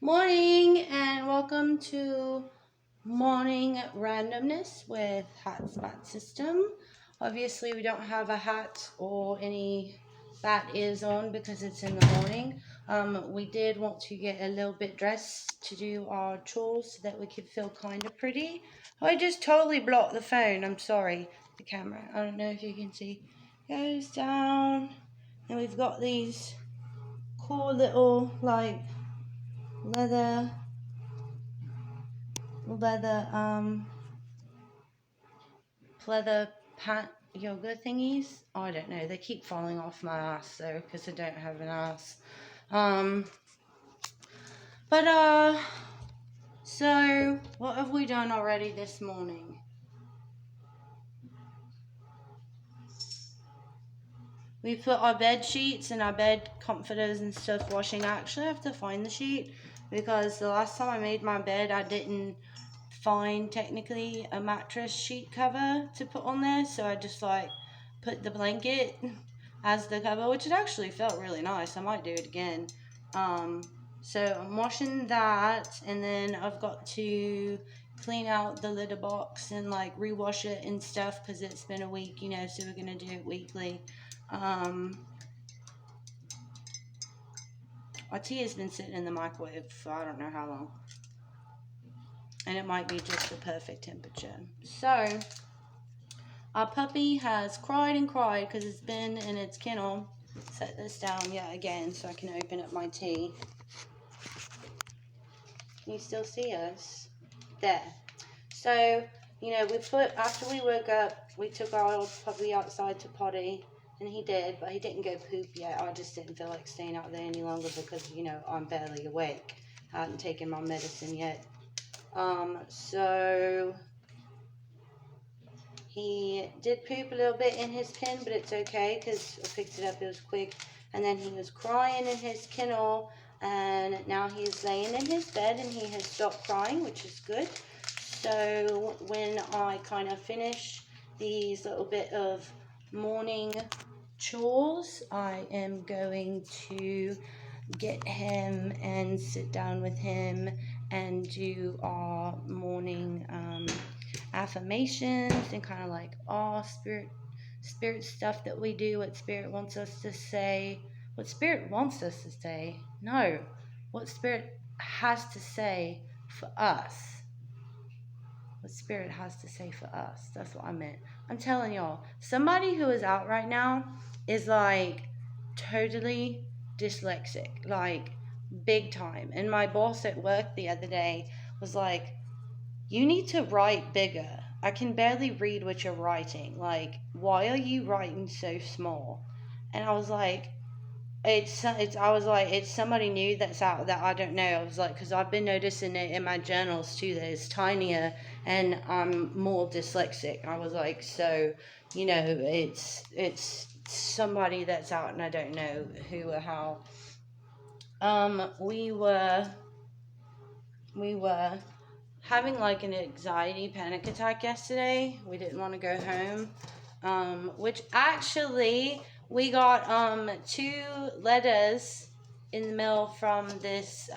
Morning and welcome to Morning Randomness with HatzBatzSystem. Obviously we don't have a hat or any bat ears on because it's in the morning. We did want to get a little bit dressed to do our chores so that we could feel kind of pretty. I just totally blocked the phone. I'm sorry. The camera. I don't know if you can see. Goes down. And we've got these cool little like leather pant yoga thingies. Oh, I don't know, they keep falling off my ass though because I don't have an ass. So what have we done already this morning? We put our bed sheets and our bed comforters and stuff washing. I actually have to find the sheet because the last time I made my bed I didn't find technically a mattress sheet cover to put on there, so I just like put the blanket as the cover, which it actually felt really nice. I might do it again. So I'm washing that, and then I've got to clean out the litter box and like rewash it and stuff because it's been a week, you know, so we're gonna do it weekly. Our tea has been sitting in the microwave for I don't know how long, and it might be just the perfect temperature. So our puppy has cried and cried because it's been in its kennel. Set this down yet again so I can open up my tea. Can you still see us? There. So, you know, after we woke up, we took our old puppy outside to potty, and he did, but he didn't go poop yet. I just didn't feel like staying out there any longer because, you know, I'm barely awake. I hadn't taken my medicine yet. So he did poop a little bit in his pen, but it's okay because I picked it up, it was quick. And then he was crying in his kennel, and now he's laying in his bed and he has stopped crying, which is good. So when I kind of finish these little bit of morning chores, I am going to get him and sit down with him and do our morning affirmations and kind of like all spirit stuff that we do, what spirit wants us to say. What spirit wants us to say? No, what spirit has to say for us. What spirit has to say for us. That's what I meant. I'm telling y'all, somebody who is out right now is like totally dyslexic, like big time. And my boss at work the other day was like, you need to write bigger. I can barely read what you're writing. Like, why are you writing so small? And I was like, it's somebody new that's out that I don't know. I was like, because I've been noticing it in my journals too, that it's tinier and I'm more dyslexic. I was like, so, you know, it's somebody that's out and I don't know who or how. We were having like an anxiety panic attack yesterday. We didn't want to go home, which actually we got 2 letters in the mail from this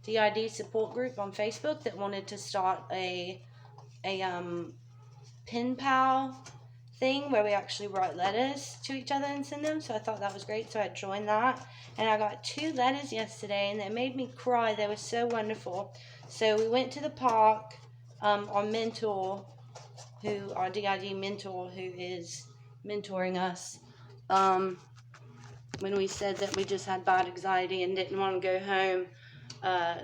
DID support group on Facebook that wanted to start a pen pal thing where we actually write letters to each other and send them. So I thought that was great, so I joined that, and I got 2 letters yesterday and they made me cry. They were so wonderful. So we went to the park. Our mentor, our DID mentor who is mentoring us, when we said that we just had bad anxiety and didn't want to go home,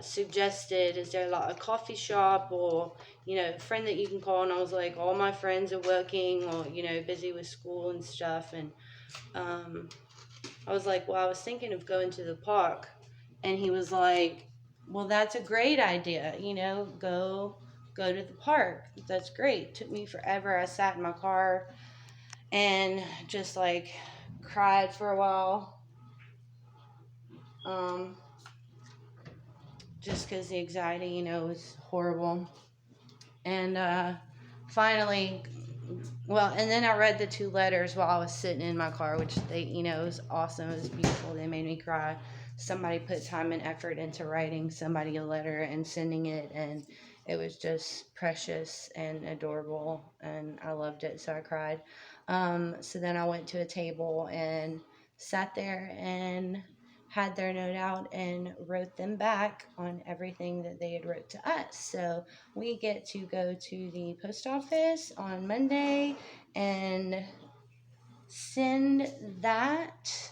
suggested, is there like a coffee shop or, you know, a friend that you can call? And I was like, all my friends are working or, you know, busy with school and stuff. And I was like, well, I was thinking of going to the park. And he was like, well, that's a great idea, you know, go to the park. That's great. Took me forever. I sat in my car and just like cried for a while. Just because the anxiety, you know, was horrible. And finally, well, and then I read the 2 letters while I was sitting in my car, which they, you know, it was awesome. It was beautiful. They made me cry. somebody put time and effort into writing somebody a letter and sending it, and it was just precious and adorable, and I loved it, so I cried. So then I went to a table and sat there and had their note out and wrote them back on everything that they had wrote to us. So we get to go to the post office on Monday and send that.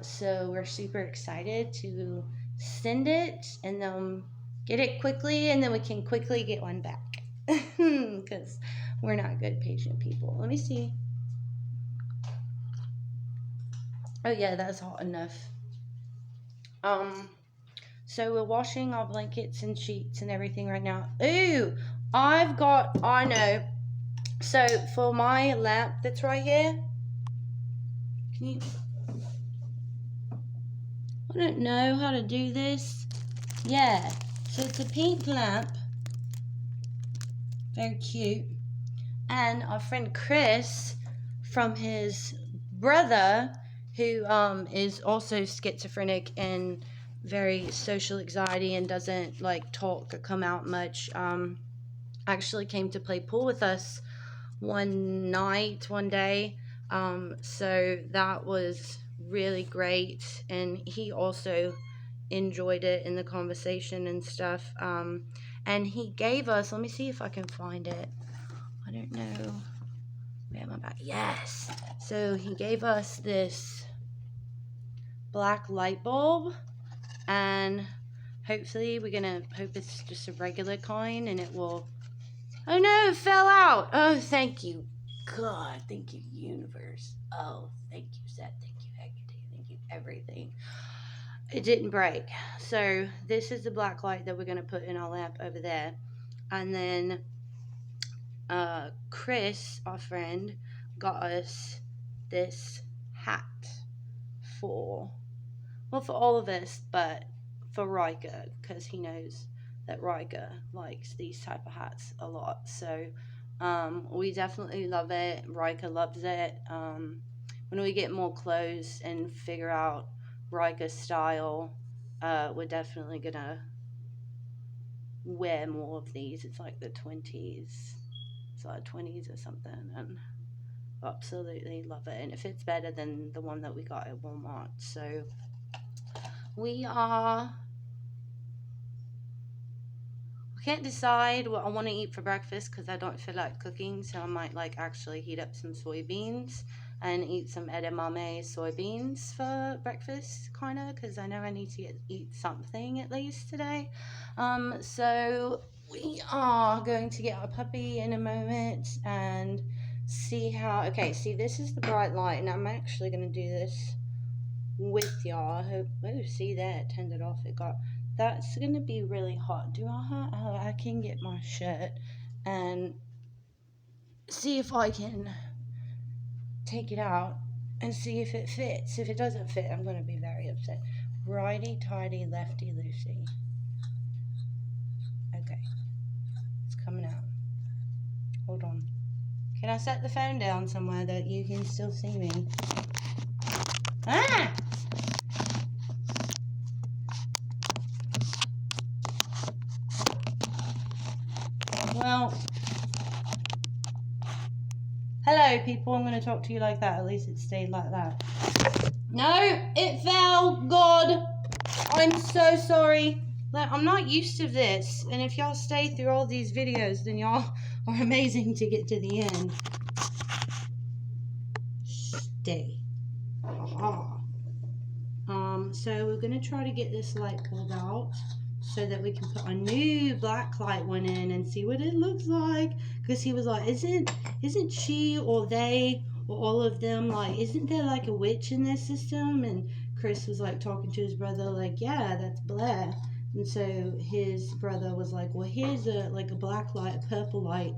So we're super excited to send it and then get it quickly, and then we can quickly get one back because we're not good patient people. Let me see. Oh yeah, that's hot enough. So we're washing our blankets and sheets and everything right now. Ooh, I know. So for my lamp that's right here, can you, I don't know how to do this. Yeah, so it's a pink lamp. Very cute. And our friend Chris, from his brother, who is also schizophrenic and very social anxiety and doesn't like talk or come out much, actually came to play pool with us one day. So that was really great, and he also enjoyed it in the conversation and stuff. And he gave us, let me see if I can find it. I don't know. Where am I back? Yes. So he gave us this black light bulb, and hopefully we're gonna hope it's just a regular kind and it will. Oh no, it fell out. Oh, thank you, God. Thank you, universe. Oh, thank you, Seth. Thank you, Hecate. Thank you, everything. It didn't break. So this is the black light that we're gonna put in our lamp over there, and then Chris, our friend, got us this hat for all of us, but for Riker, because he knows that Riker likes these type of hats a lot. So we definitely love it. Riker loves it. When we get more clothes and figure out Riker's style, we're definitely gonna wear more of these. It's like the 20s. It's like 20s or something, and absolutely love it, and it fits better than the one that we got at Walmart. So we can't decide what I want to eat for breakfast because I don't feel like cooking, so I might like actually heat up some soybeans and eat some edamame soybeans for breakfast, kind of, because I know I need to eat something at least today. So we are going to get our puppy in a moment and see how. Okay, see, this is the bright light, and I'm actually going to do this with y'all. Oh, see that, it turned it off. That's going to be really hot. I can get my shirt and see if I can take it out and see if it fits. If it doesn't fit, I'm going to be very upset. Righty tighty, lefty loosey. Okay, it's coming out. Hold on. Can I set the phone down somewhere that you can still see me? Ah! Well, hello people, I'm going to talk to you like that. At least it stayed like that. No, it fell. God, I'm so sorry. I'm not used to this, and if y'all stay through all these videos, then y'all are amazing to get to the end. Stay. So we're going to try to get this light pulled out so that we can put a new black light one in and see what it looks like, because he was like, isn't she or they or all of them, like, isn't there like a witch in this system? And Chris was like talking to his brother like, yeah, that's Blair. And so his brother was like, well, here's a black light, a purple light.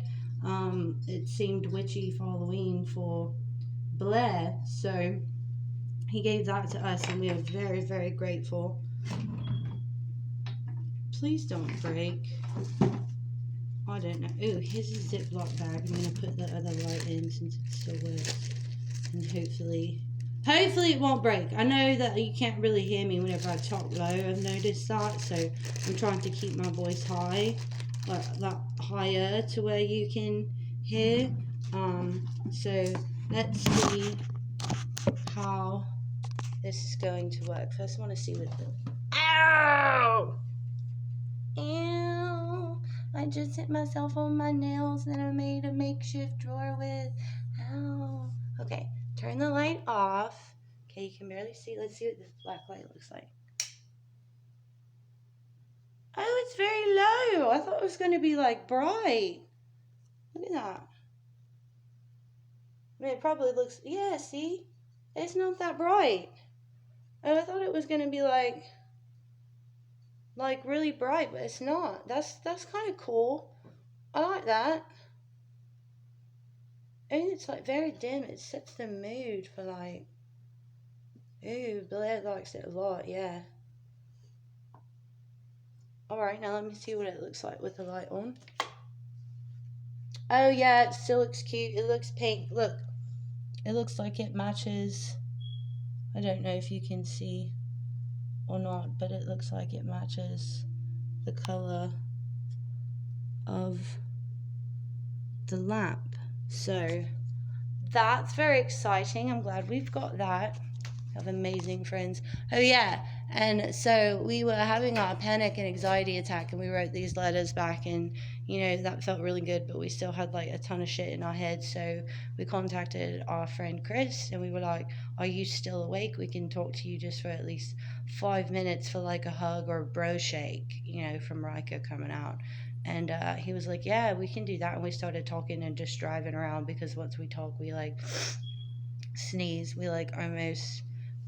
It seemed witchy for Halloween for Blair, so he gave that to us, and we are very, very grateful. Please don't break. I don't know. Ooh, here's a Ziploc bag. I'm going to put the other light in since it's still wet. And hopefully Hopefully it won't break. I know that you can't really hear me whenever I talk low. I've noticed that, so I'm trying to keep my voice high, like that higher to where you can hear. So let's see how this is going to work. First, I want to see what the. Ow! Ew! I just hit myself on my nails that I made a makeshift drawer with. Ow! Okay, turn the light off. Okay, you can barely see. Let's see what this black light looks like. Oh, it's very low. I thought it was going to be like bright. Look at that. I mean, it probably looks. Yeah, see? It's not that bright. Oh, I thought it was going to be like really bright, but it's not. That's kind of cool. I like that. And it's like very dim. It sets the mood for like. Ooh, Blair likes it a lot. Yeah. All right, now let me see what it looks like with the light on. Oh yeah, it still looks cute. It looks pink. Look, it looks like it matches. I don't know if you can see or not, but it looks like it matches the color of the lamp. So that's very exciting. I'm glad we've got that. I have amazing friends. Oh yeah, and so we were having our panic and anxiety attack, and we wrote these letters back, and that felt really good, but we still had like a ton of shit in our heads. So we contacted our friend Chris, and we were like, are you still awake? We can talk to you just for at least 5 minutes for like a hug or a bro shake, from Rika coming out. And he was like, yeah, we can do that. And we started talking and just driving around, because once we talk, we like sneeze. We like almost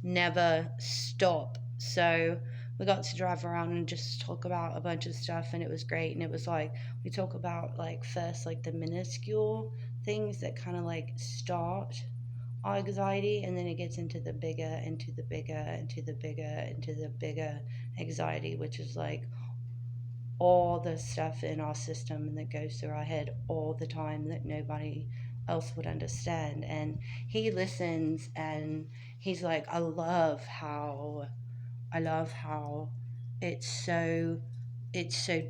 never stop. So we got to drive around and just talk about a bunch of stuff, and it was great. And it was like we talk about like first like the minuscule things that kind of like start our anxiety, and then it gets into the bigger, into the bigger, into the bigger, into the bigger anxiety, which is like all the stuff in our system and that goes through our head all the time that nobody else would understand. And he listens, and he's like, I love how it's so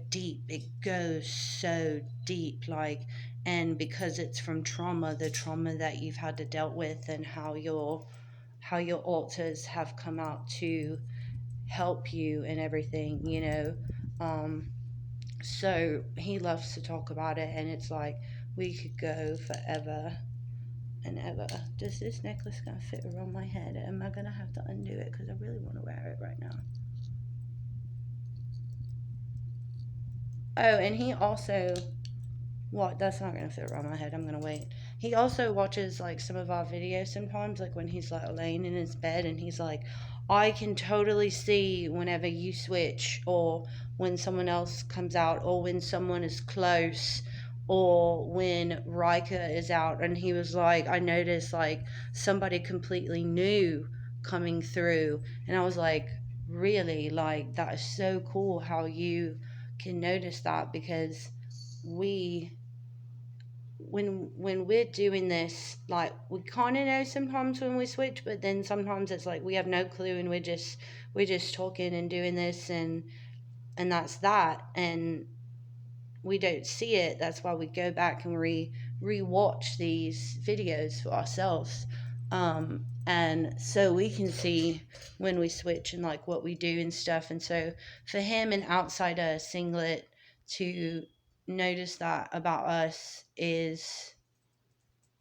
deep. It goes so deep, like, and because it's from trauma, the trauma that you've had to dealt with, and how your alters have come out to help you and everything. So he loves to talk about it, and it's like we could go forever and ever. Does this necklace gonna fit around my head? Am I gonna have to undo it? Because I really want to wear it right now. Oh, and he also, what? That's not gonna fit around my head. I'm gonna wait. He also watches like some of our videos sometimes, like when he's like laying in his bed, and he's like, I can totally see whenever you switch, or when someone else comes out, or when someone is close, or when Rika is out. And he was like, I noticed like somebody completely new coming through. And I was like, really? Like, that is so cool how you can notice that, because we when we're doing this, like, we kind of know sometimes when we switch, but then sometimes it's like we have no clue, and we're just talking and doing this, and that's that, and we don't see it. That's why we go back and re-watch these videos for ourselves, and so we can see when we switch and like what we do and stuff. And so for him, an outsider singlet, to notice that about us is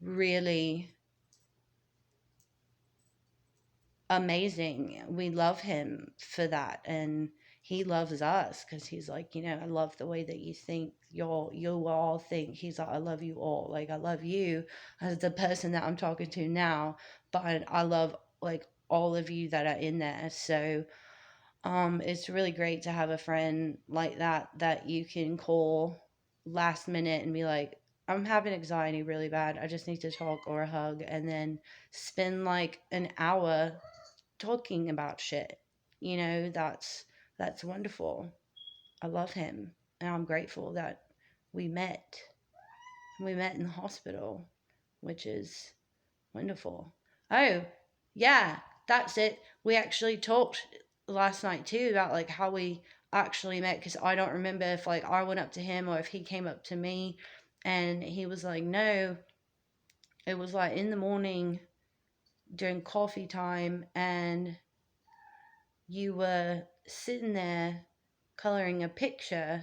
really amazing. We love him for that, and he loves us because he's like, I love the way that you think. You all think. He's like, I love you all. Like, I love you as the person that I'm talking to now, but I love like all of you that are in there. So it's really great to have a friend like that you can call last minute and be like, I'm having anxiety really bad. I just need to talk or a hug, and then spend like an hour talking about shit. That's wonderful. I love him, and I'm grateful that we met. We met in the hospital, which is wonderful. Oh, Yeah, that's it. We actually talked last night too about like how we actually met, because I don't remember if like I went up to him or if he came up to me. And he was like, no, it was like in the morning during coffee time, and you were sitting there coloring a picture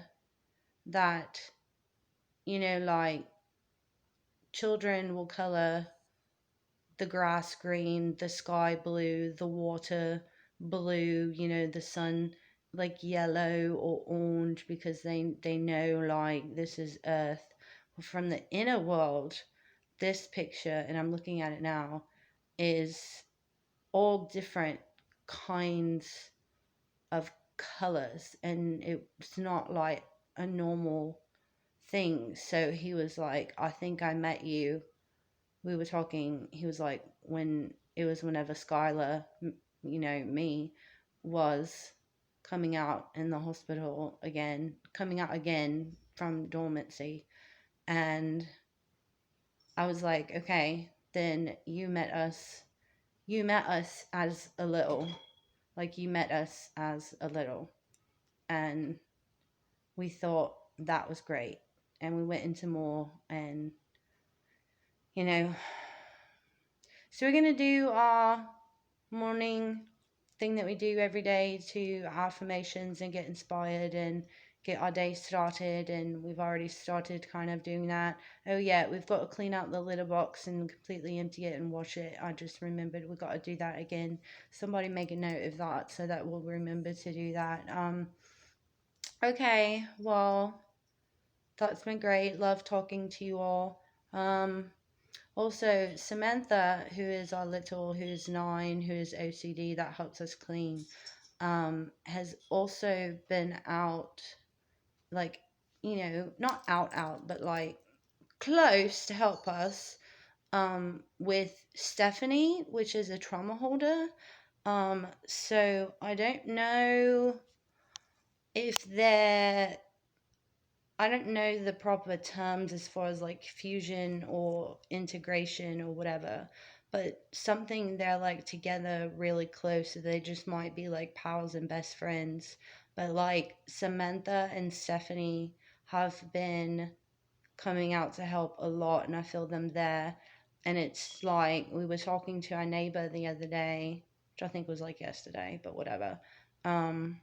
that, like children will color the grass green, the sky blue, the water blue, the sun like yellow or orange, because they know like this is earth. From the inner world, this picture, and I'm looking at it now, is all different kinds of colors, and it's not like a normal thing. So he was like, I think I met you, we were talking, he was like, when it was whenever Skylar, me, was coming out in the hospital again, coming out again from dormancy. And I was like, okay, then you met us as a little, like you met us as a little. And we thought that was great. And we went into more, and, you know, so we're going to do our morning thing that we do every day to affirmations and get inspired and get our day started. And we've already started kind of doing that. Oh yeah, we've got to clean out the litter box and completely empty it and wash it. I just remembered we've got to do that again. Somebody make a note of that so that we'll remember to do that. Okay, well, that's been great. Love talking to you all. Also, Samantha, who's 9, who is OCD, that helps us clean, has also been out, like, not out, but like close to help us, with Stephanie, which is a trauma holder. So I don't know if they're I don't know the proper terms as far as like fusion or integration or whatever, but something they're like together really close, so they just might be like pals and best friends. But like Samantha and Stephanie have been coming out to help a lot, and I feel them there. And it's like we were talking to our neighbor the other day, which I think was like yesterday, but whatever. And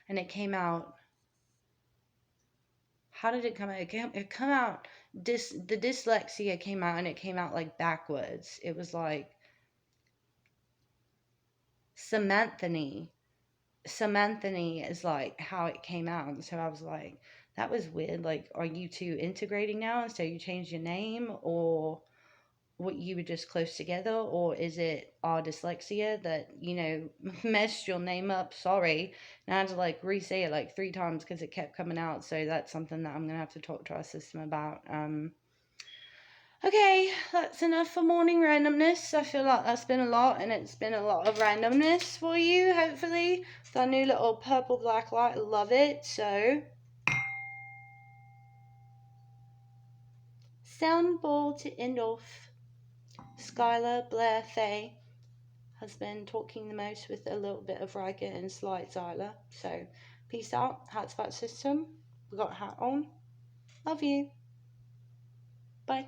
it came out, how did it come out? It come out, the dyslexia came out, and it came out like backwards. It was like Samanthony. Samanthony is like how it came out. And so I was like, that was weird. Like, are you two integrating now? And so you changed your name, or what, you were just close together, or is it our dyslexia that messed your name up? Sorry. And I had to like re-say it like 3 times because it kept coming out. So that's something that I'm gonna have to talk to our system about. Okay, that's enough for morning randomness. I feel like that's been a lot, and it's been a lot of randomness for you, hopefully, with our new little purple black light. I love it. So soundboard to end off. Skylar, Blair, Faye has been talking the most, with a little bit of Riker and slight Zyla. So, peace out. HatzBatzSystem. We got a hat on. Love you. Bye.